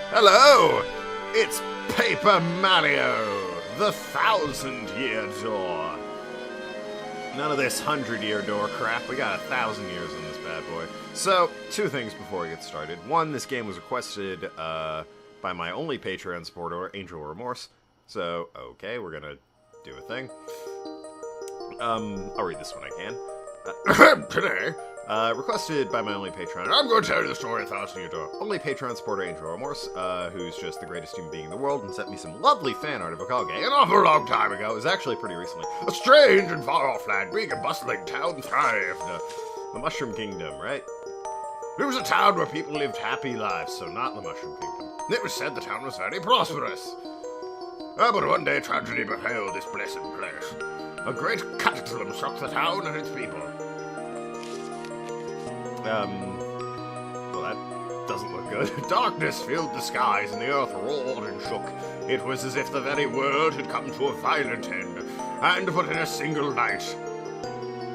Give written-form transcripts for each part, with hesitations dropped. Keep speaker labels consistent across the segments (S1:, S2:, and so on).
S1: Hello! It's Paper Mario, the 1,000-year door. None of this 100-year door crap. We got 1,000 years on this bad boy. So, two things before we get started. One, this game was requested by my only Patreon supporter, Angel Remorse. So, okay, we're gonna do a thing. I'll read this when I can. Today, requested by my only Patreon. I'm going to tell you the story of 1,000-year door. Only Patreon supporter Angel Remorse, who's just the greatest human being in the world, and sent me some lovely fan art of Okage an awful long time ago. It was actually pretty recently. A strange and far-off land, big and bustling town thrived. The Mushroom Kingdom, right? It was a town where people lived happy lives, so not the Mushroom Kingdom. It was said the town was very prosperous. But one day tragedy befell this blessed place. A great cataclysm struck the town and its people. Well, that doesn't look good. Darkness filled the skies, and the earth roared and shook. It was as if the very world had come to a violent end, and but in a single night,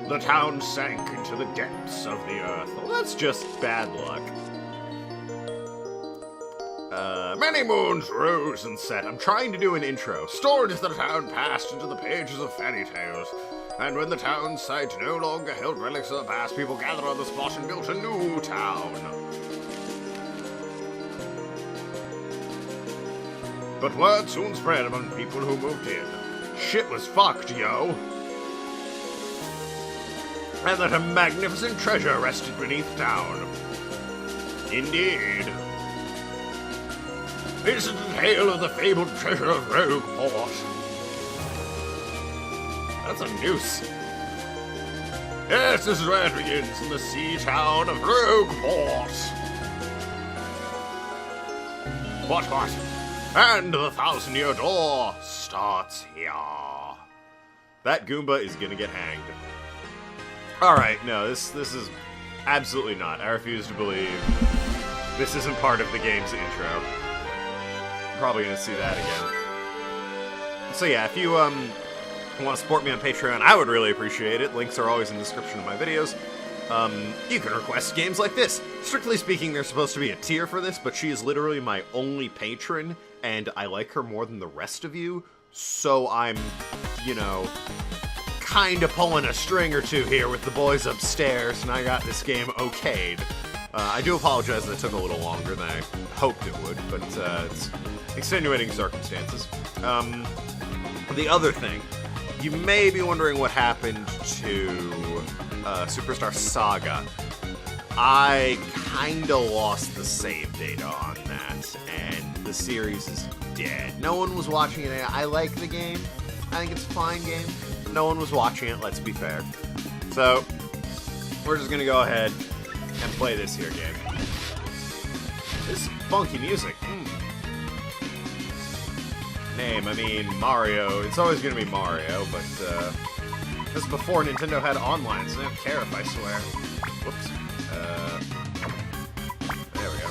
S1: the town sank into the depths of the earth. Well, that's just bad luck. Many moons rose and set. I'm trying to do an intro. Stories of the town passed into the pages of fairy tales. And when the town's site no longer held relics of the past, people gathered on the spot and built a new town. But word soon spread among people who moved in. Shit was fucked, yo. And that a magnificent treasure rested beneath town. Indeed. This is the tale of the fabled treasure of Rogue Port. That's a noose. Yes, this is where it begins, in the sea town of Rogue Port. What? And the 1,000-year door starts here. That Goomba is gonna get hanged. Alright, no, this is absolutely not. I refuse to believe this isn't part of the game's intro. Probably gonna see that again. So yeah, if you want to support me on Patreon, I would really appreciate it. Links are always in the description of my videos. You can request games like this. Strictly speaking, there's supposed to be a tier for this, but she is literally my only patron, and I like her more than the rest of you, so I'm, you know, kinda pulling a string or two here with the boys upstairs, and I got this game okayed. I do apologize that it took a little longer than I hoped it would, but it's extenuating circumstances. The other thing, you may be wondering what happened to Superstar Saga. I kinda lost the save data on that, and the series is dead. No one was watching it. I like the game. I think it's a fine game. No one was watching it, let's be fair. So, we're just gonna go ahead and play this here game. This is funky music. Name, I mean Mario. It's always gonna be Mario, but this is before Nintendo had online, so I don't care if I swear. Whoops. There we go.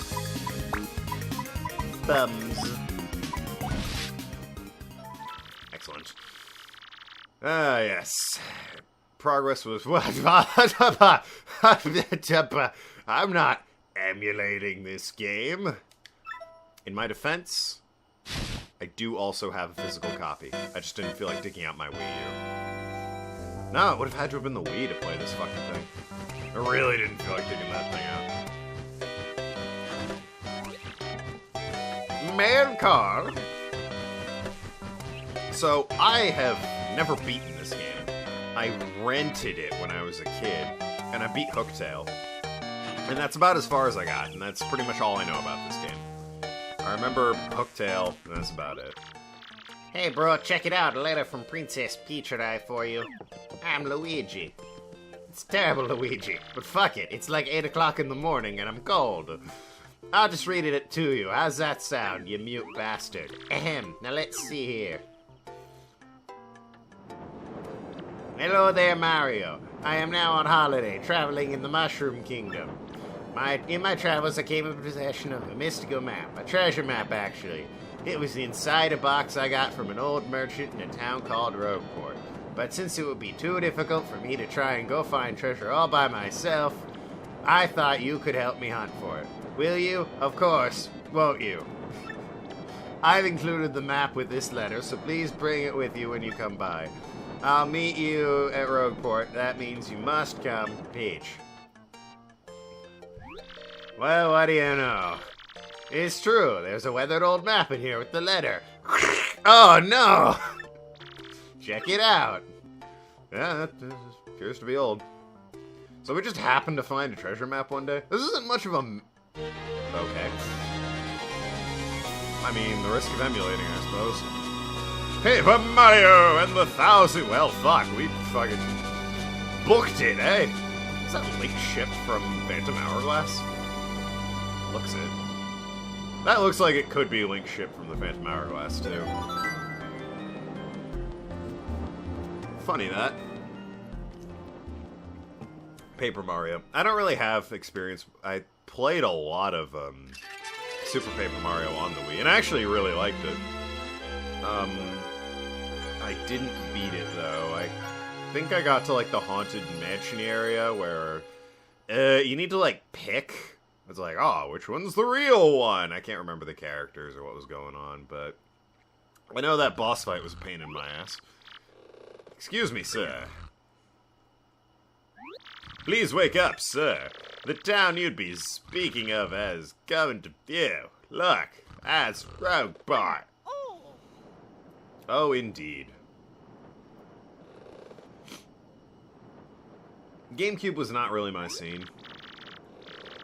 S1: Thumbs. Excellent. Yes. Progress was I'm not emulating this game. In my defense, I do also have a physical copy. I just didn't feel like digging out my Wii U. No, it would have had to have been the Wii to play this fucking thing. I really didn't feel like digging that thing out. Man car. So, I have never beaten this game. I rented it when I was a kid, and I beat Hooktail. And that's about as far as I got, and that's pretty much all I know about this game. I remember Hooktail, and that's about it.
S2: Hey bro, check it out, a letter from Princess Peach and I for you. I'm Luigi. It's terrible, Luigi, but fuck it, it's like 8 o'clock in the morning and I'm cold. I'll just read it to you, how's that sound, you mute bastard? Ahem, now let's see here. Hello there, Mario. I am now on holiday, traveling in the Mushroom Kingdom. In my travels, I came into possession of a mystical map, a treasure map, actually. It was inside a box I got from an old merchant in a town called Rogueport. But since it would be too difficult for me to try and go find treasure all by myself, I thought you could help me hunt for it. Will you? Of course. Won't you? I've included the map with this letter, so please bring it with you when you come by. I'll meet you at Rogueport. That means you must come. Peach. Well, what do you know? It's true. There's a weathered old map in here with the letter. Oh, no! Check it out. Yeah, that appears to be old. So we just happened to find a treasure map one day? This isn't much of a... Okay. I mean, the risk of emulating, I suppose. Paper Mario and the 1,000... Well, fuck, we fucking booked it, eh? Is that Link ship from Phantom Hourglass? Looks it. That looks like it could be Link ship from the Phantom Hourglass, too. Funny, that. Paper Mario. I don't really have experience. I played a lot of Super Paper Mario on the Wii, and I actually really liked it. I didn't beat it, though. I think I got to, like, the Haunted Mansion area where you need to, like, pick. It's like, oh, which one's the real one? I can't remember the characters or what was going on, but I know that boss fight was a pain in my ass. Excuse me, sir. Please wake up, sir. The town you'd be speaking of has come into view. Look, that's Rogueport. Oh, indeed. GameCube was not really my scene.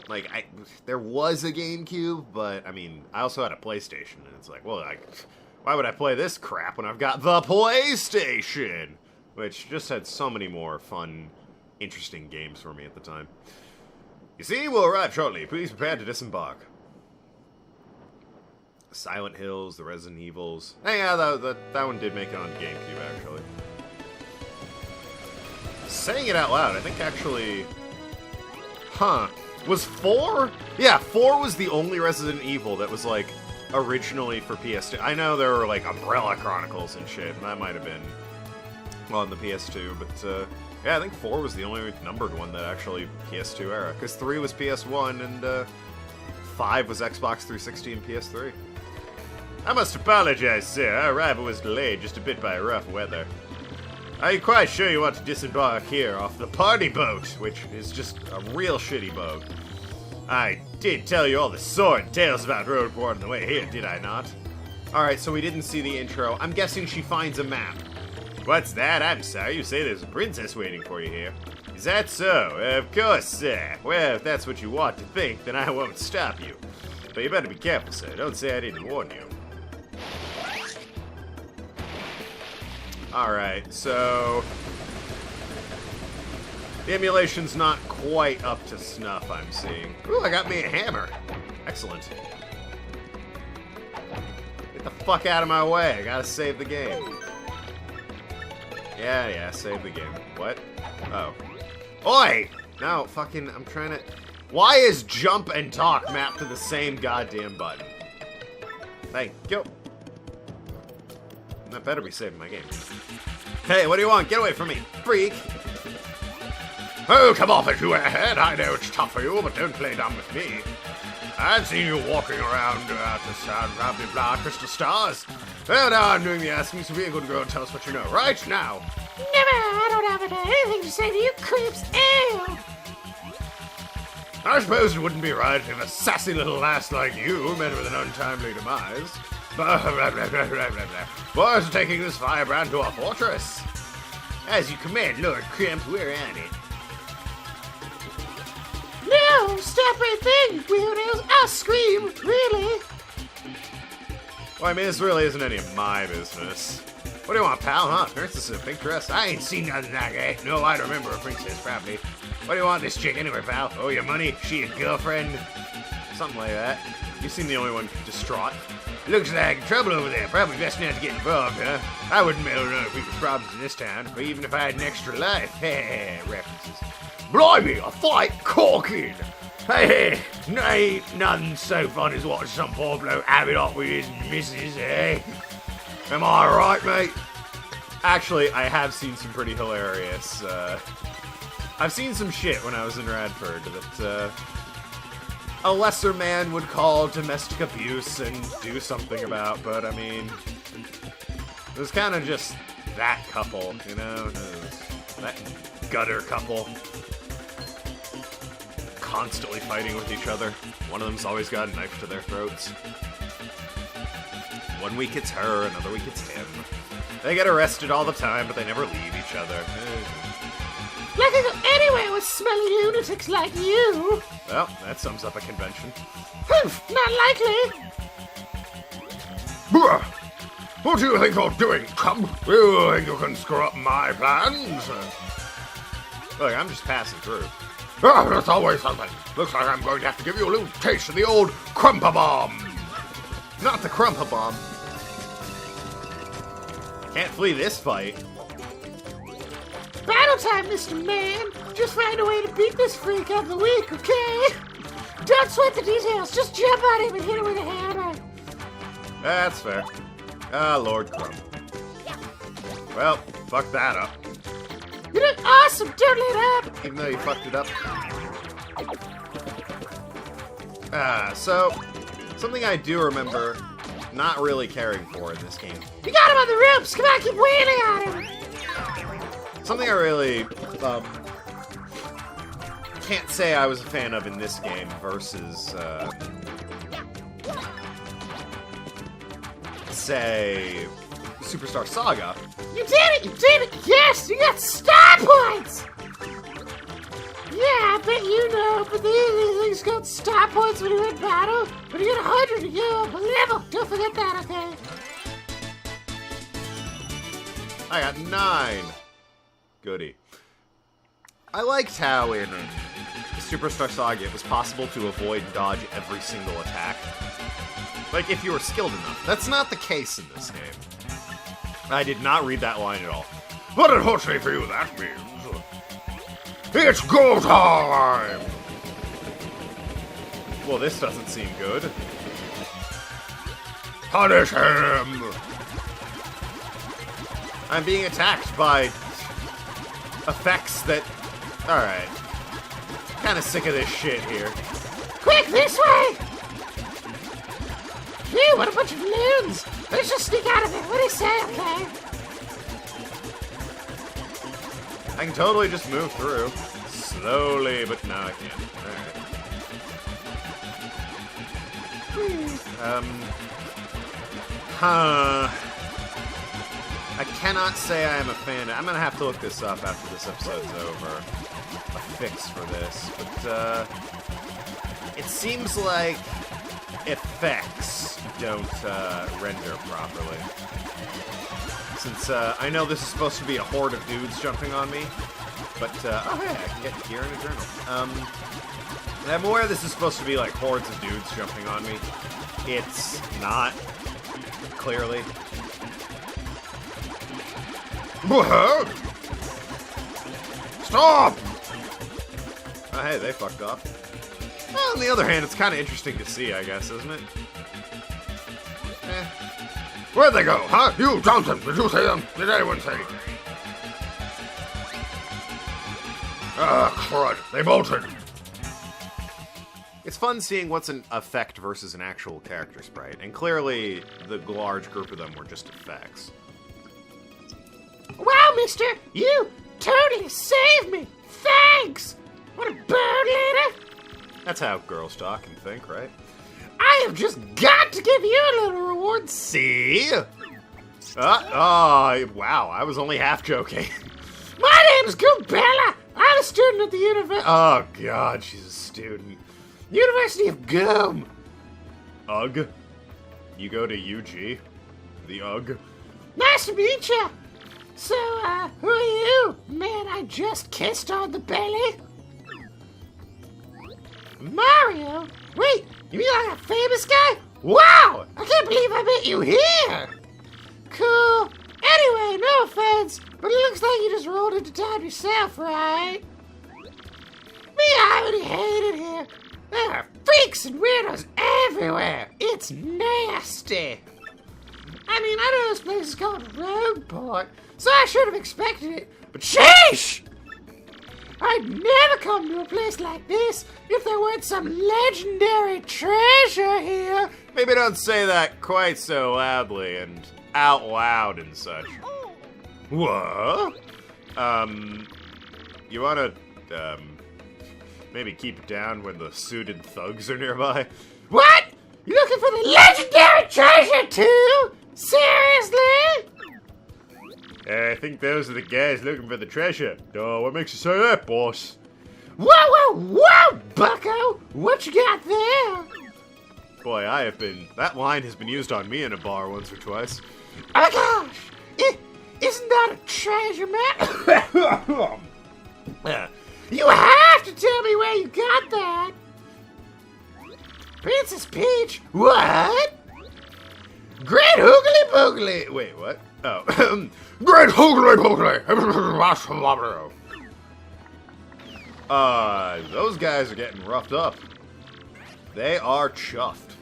S2: Like, there was a GameCube, but, I mean, I also had a PlayStation, and it's like, well, why would I play this crap when I've got the PlayStation? Which just had so many more fun, interesting games for me at the time. You see, we'll arrive shortly. Please prepare to disembark. Silent Hills, the Resident Evils. Hey, yeah, that one did make it on GameCube, actually. Saying it out loud, I think actually... Huh. Was 4? Yeah, 4 was the only Resident Evil that was, like, originally for PS2. I know there were, like, Umbrella Chronicles and shit, and that might have been on the PS2, but, yeah, I think 4 was the only numbered one that actually PS2 era, because 3 was PS1, and, 5 was Xbox 360 and PS3. I must apologize, sir. Our arrival was delayed just a bit by rough weather. Are you quite sure you want to disembark here off the party boat, which is just a real shitty boat? I did tell you all the sordid tales about Rogueport on the way here, did I not? Alright, so we didn't see the intro. I'm guessing she finds a map. What's that? I'm sorry, you say there's a princess waiting for you here. Is that so? Of course, sir. Well, if that's what you want to think, then I won't stop you. But you better be careful, sir. Don't say I didn't warn you. Alright, so... the emulation's not quite up to snuff, I'm seeing. Ooh, I got me a hammer. Excellent. Get the fuck out of my way. I gotta save the game. Yeah, save the game. What? Oh. Oi! No, fucking, I'm trying to... Why is jump and talk mapped to the same goddamn button? Thank you. I better be saving my game. Hey, what do you want? Get away from me, freak! Oh, come off it, you airhead! I know it's tough for you, but don't play dumb with me. I've seen you walking around the sun, blah, blah, crystal stars. Well, now I'm doing the asking, so be a good girl and tell us what you know, right now.
S3: Never! I don't have anything to say to you creeps. Ew!
S2: I suppose it wouldn't be right if a sassy little lass like you met with an untimely demise. Boys are taking this firebrand to our fortress. As you command, Lord Crimp, we're on it.
S3: No! Stop right there, you weirdos! I'll scream! Really?
S2: Well, I mean, this really isn't any of my business. What do you want, pal, huh? Princess in a pink dress? I ain't seen nothing like that. No, I remember a princess, probably. What do you want this chick anyway, pal? Oh, your money? She a girlfriend? Something like that. You seem the only one distraught. Looks like trouble over there. Probably best not to get involved, huh? I wouldn't meddle with other people's problems in this town, but even if I had an extra life. Hey, references. Blimey, a fight corking! Hey, ain't nothing so fun as watching some poor bloke have it up with his missus, eh? Am I right, mate? Actually, I have seen some pretty hilarious, I've seen some shit when I was in Radford that,
S1: a lesser man would call domestic abuse and do something about, but I mean, it was kind of just that couple, you know? That gutter couple. Constantly fighting with each other. One of them's always got a knife to their throats. One week it's her, another week it's him. They get arrested all the time, but they never leave each other.
S3: Like I go anywhere with smelly lunatics like you.
S1: Well, that sums up a convention.
S3: Humph, not likely.
S2: What do you think you're doing, Crumb? You think you can screw up my plans?
S1: Look, I'm just passing through.
S2: Ah, there's always something. Looks like I'm going to have to give you a little taste of the old Crumpa-Bomb.
S1: Not the Crumpa-Bomb. Can't flee this fight.
S3: Battle time, Mr. Man. Just find a way to beat this freak of the week, okay? Don't sweat the details. Just jump on him and hit him with a hammer.
S1: That's fair. Ah, Lord Crumb. Well, fuck that up.
S3: You did awesome. Don't let up.
S1: Even though you fucked it up. So, something I do remember not really caring for in this game.
S3: You got him on the ropes. Come on, keep wailing on him.
S1: Something I really can't say I was a fan of in this game versus, say, Superstar Saga.
S3: You did it! You did it! Yes! You got star points! Yeah, I bet you know, but these things got star points when you in battle. But you get 100 to go up a level. Don't forget that, okay?
S1: I got 9. Goody. I liked how in Superstar Saga it was possible to avoid and dodge every single attack. Like, if you were skilled enough. That's not the case in this game. I did not read that line at all.
S2: But unfortunately for you, that means it's go time!
S1: Well, this doesn't seem good.
S2: Punish him!
S1: I'm being attacked by effects that... Alright. Kinda sick of this shit here.
S3: Quick, this way! Phew, what a bunch of loons! Let's just sneak out of it. What do you say, okay?
S1: I can totally just move through. Slowly, but no, I can't. Alright. I cannot say I am a fan. I'm gonna have to look this up after this episode's over. A fix for this. But, it seems like effects don't, render properly. Since, I know this is supposed to be a horde of dudes jumping on me. But, oh hey, I can get gear in a journal. I'm aware this is supposed to be like hordes of dudes jumping on me. It's not, clearly.
S2: Stop!
S1: Oh hey, they fucked off. Well, on the other hand, it's kind of interesting to see, I guess, isn't it?
S2: Where'd they go, huh? You, Johnson, did you see them? Did anyone see? Ah, crud. They bolted.
S1: It's fun seeing what's an effect versus an actual character sprite, and clearly the large group of them were just effects.
S3: Wow, mister! You totally saved me! Thanks! What a bird leader!
S1: That's how girls talk and think, right?
S3: I have just got to give you a little reward.
S1: See? Wow, I was only half joking.
S3: My name's Goombella. I'm a student at the university.
S1: Oh god, she's a student.
S3: University of Gum.
S1: Ugh? You go to UG? The Ugh?
S3: Nice to meet you. So, who are you? Man, I just kissed on the belly. Mario? Wait, you mean like a famous guy? Wow! I can't believe I met you here! Cool. Anyway, no offense, but it looks like you just rolled into town yourself, right? Me, I already hate it here. There are freaks and weirdos everywhere. It's nasty. I mean, I know this place is called Rogueport, so I should have expected it, but sheesh! I'd never come to a place like this if there weren't some legendary treasure here.
S1: Maybe don't say that quite so loudly and out loud and such. What? You wanna, maybe keep it down when the suited thugs are nearby?
S3: What? You looking for the legendary treasure too? Seriously?
S1: I think those are the guys looking for the treasure. Oh, what makes you say that, boss?
S3: Whoa, bucko! What you got there?
S1: Boy, that line has been used on me in a bar once or twice.
S3: Oh my gosh! Isn't that a treasure map? You have to tell me where you got that! Princess Peach? What? Great Hoogly Boogly!
S1: Wait, what? Oh. Great Hoogly Boogly! Those guys are getting roughed up. They are chuffed.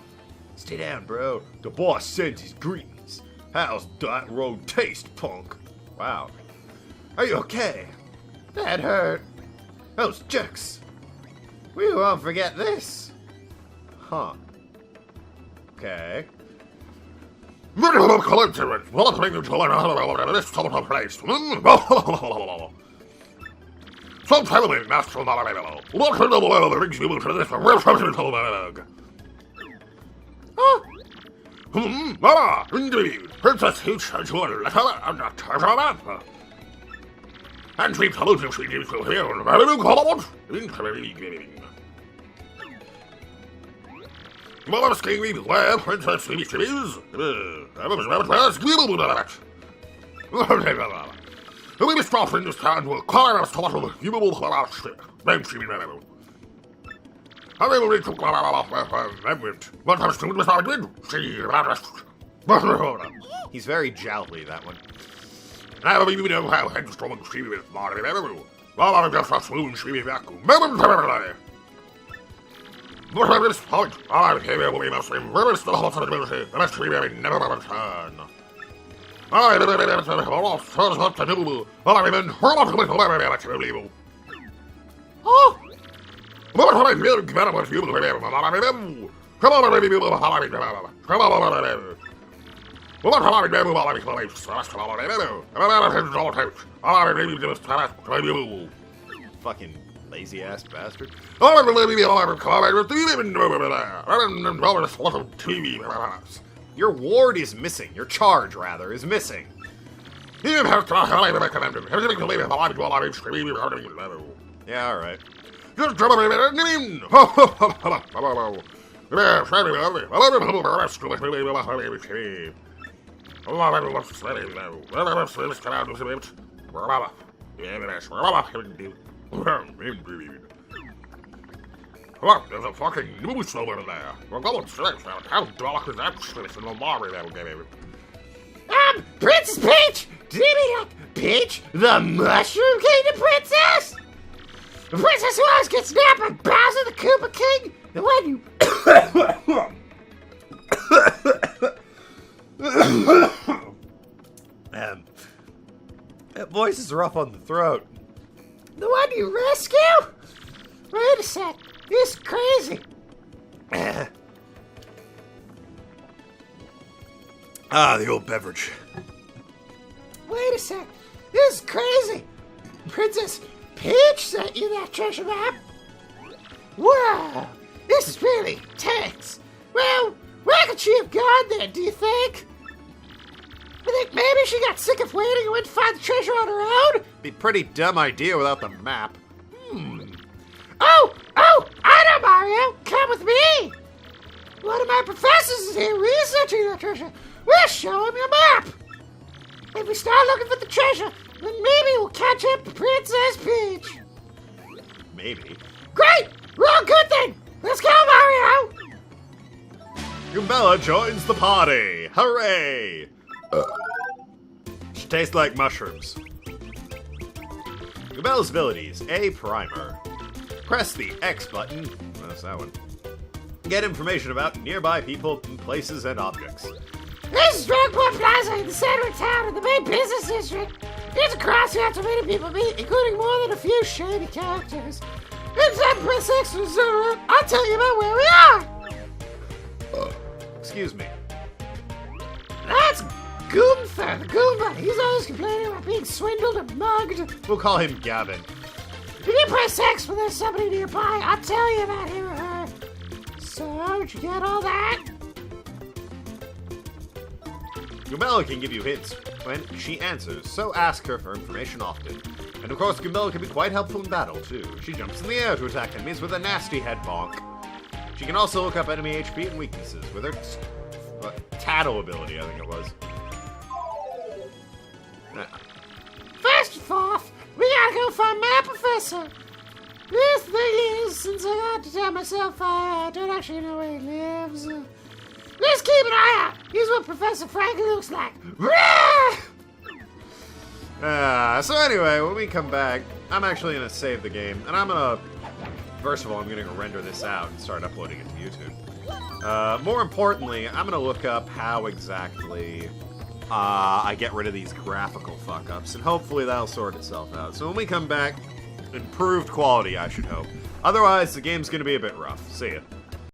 S1: Stay down, bro. The boss sends his greetings. How's that road taste, punk? Wow. Are you okay?
S2: That hurt.
S1: Those jerks.
S2: We won't forget this.
S1: Huh. Okay.
S2: Mama, indeed, Princess Peach sent you a letter and a treasure map. And we told you she gives you here a very good Mama asking me where Princess Peach is. We must not understand what color of total you will have our ship. Then she will. I will reach to what I'm doing with our grid.
S1: He's very jowly, that one.
S2: I don't even know how headstrong she is. While I'm just a swoon, she is vacuum. Momentarily. But at this point, I'm here will be the same very still possibility that she will never return. I didn't have what to do. I remain to leave.
S3: Oh!
S2: What have I really got about you? Come on, baby. Come on, what have I done while I'm
S1: Fucking lazy ass bastard. Your ward is missing. Your charge, rather, is missing.
S2: Yeah,
S1: alright.
S2: Just drop it in. What? There's a fucking moose over there. We're going straight. How dark is that shit in the lobby that'll get it?
S3: Princess Peach! Do you mean like Peach, the Mushroom Kingdom princess? The princess who always gets napped by Bowser the Koopa King? The one you...
S1: That voice is rough on the throat.
S3: The one you rescue? Wait a sec. This is crazy.
S1: The old beverage.
S3: Wait a sec. This is crazy. Princess Peach sent you that treasure map? Wow. This is really tense. Well, where could she have gone then, do you think? I think maybe she got sick of waiting and went to find the treasure on her own?
S1: Be a pretty dumb idea without the map.
S3: Oh, I know, Mario. Come with me. One of my professors is here researching the treasure. We'll show him your map. If we start looking for the treasure, then maybe we'll catch up to Princess Peach.
S1: Maybe.
S3: Great! We're all good then. Let's go, Mario.
S1: Goombella joins the party. Hooray! Should taste like mushrooms. Goombella's abilities. A primer. Press the X button. That's that one. Get information about nearby people, places, and objects.
S3: This is Drugport Plaza in the center of town in the main business district. It's a crossroads for many people meet, including more than a few shady characters. Anytime press X or zero, I'll tell you about where we are.
S1: Excuse me.
S3: That's Goomba, the Goomba. He's always complaining about being swindled and mugged.
S1: We'll call him Gavin.
S3: If you press X when there's somebody nearby, I'll tell you about him or her. So, did you get all that?
S1: Goombella can give you hints when she answers, so ask her for information often. And of course, Goombella can be quite helpful in battle, too. She jumps in the air to attack enemies with a nasty head bonk. She can also look up enemy HP and weaknesses with her tattle ability, I think it was.
S3: First off, we gotta go find my professor. This thing is, since I got to tell myself I don't actually know where he lives. Let's keep an eye out. Here's what Professor Franklin looks like.
S1: So anyway, when we come back, I'm actually going to save the game, and I'm going to... First of all, I'm going to render this out and start uploading it to YouTube. More importantly, I'm going to look up how exactly I get rid of these graphical fuck-ups, and hopefully that'll sort itself out. So when we come back, improved quality, I should hope. Otherwise, the game's going to be a bit rough. See ya.